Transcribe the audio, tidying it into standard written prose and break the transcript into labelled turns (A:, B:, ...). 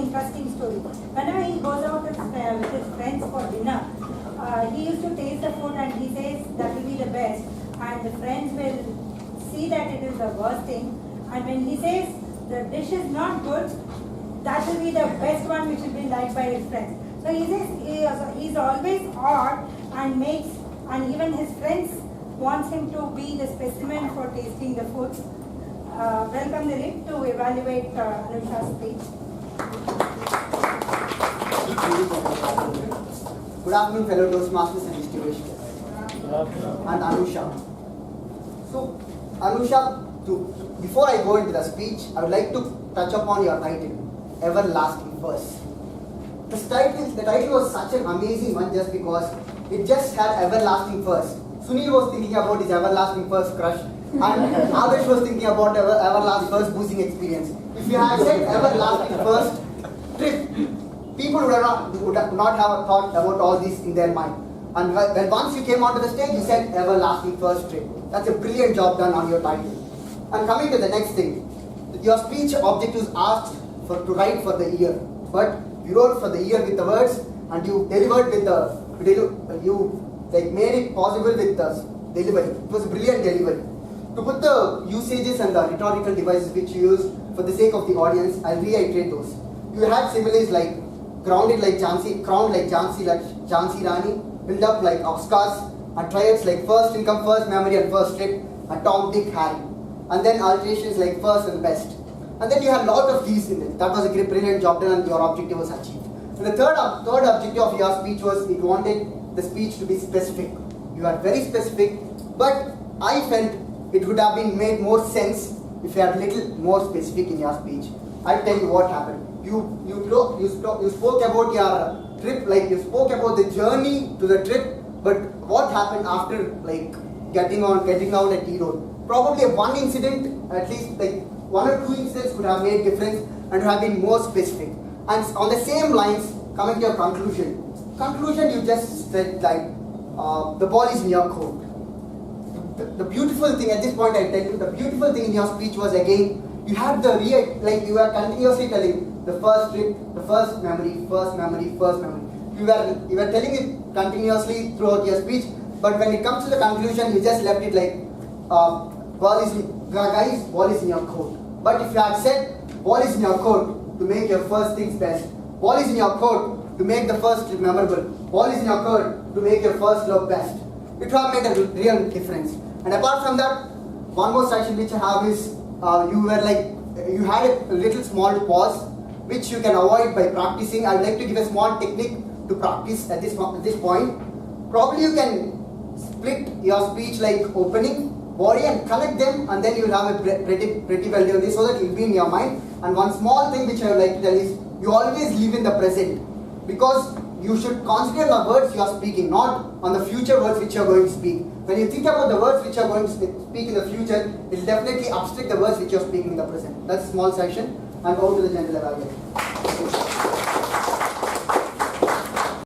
A: interesting story. Whenever he goes out with his friends for dinner, he used to taste the food and he says that will be the best, and the friends will see that it is the worst thing, and when he says the dish is not good, that will be the best one which will be liked by his friends. So he says he's always odd and even his friends wants him to be the specimen for tasting the food. Welcome Dilip to evaluate Anusha's speech.
B: Good afternoon, fellow Toastmasters and distinguished and Anusha. So, Anusha, before I go into the speech, I would like to touch upon your title, Everlasting First. The title was such an amazing one just because it just had Everlasting First. Sunil was thinking about his Everlasting First crush, and Adarsh was thinking about Everlasting First boozing experience. If you had said Everlasting First trip, people would not have thought about all this in their mind. And when once you came onto the stage, you said Everlasting First trip. That's a brilliant job done on your title. And coming to the next thing, your speech objectives asked to write for the year, but you wrote for the year with the words, and you delivered with made it possible with the delivery. It was a brilliant delivery. To put the usages and the rhetorical devices which you used for the sake of the audience, I'll reiterate those. You had similes like grounded like Jhansi, crowned like Jhansi Rani, build up like Oscars, and triads like first income, first memory, and first trip, and Tom, Dick, Harry. And then alterations like first and best. And then you had a lot of these in it. That was a brilliant job done and your objective was achieved. And the third objective of your speech was it wanted the speech to be specific. You are very specific, but I felt it would have been made more sense if you had a little more specific in your speech. I'll tell you what happened. You spoke about your trip, like you spoke about the journey to the trip, but what happened after like getting out at T-Road? Probably one incident, at least like one or two incidents could have made difference and have been more specific. And on the same lines, coming to your conclusion, you just said like the ball is in your court. The beautiful thing at this point, I tell you, the beautiful thing in your speech was again you had you were continuously telling the first trip, the first memory, first memory, first memory. You were telling it continuously throughout your speech, but when it comes to the conclusion, you just left it like ball is in your court. But if you had said ball is in your court to make your first things best, ball is in your court to make the first trip memorable, ball is in your court to make your first love best, it would have made a real difference. And apart from that, one more section which I have is you had a little small pause which you can avoid by practicing. I would like to give a small technique to practice at this point. Probably you can split your speech like opening, body, and connect them, and then you will have a pretty well done this so that it will be in your mind. And one small thing which I would like to tell is you always live in the present, because you should concentrate on the words you are speaking, not on the future words which you are going to speak. When you think about the words which you are going to speak in the future, it will definitely obstruct the words which you are speaking in the present. That's a small section, and go to the general evaluation.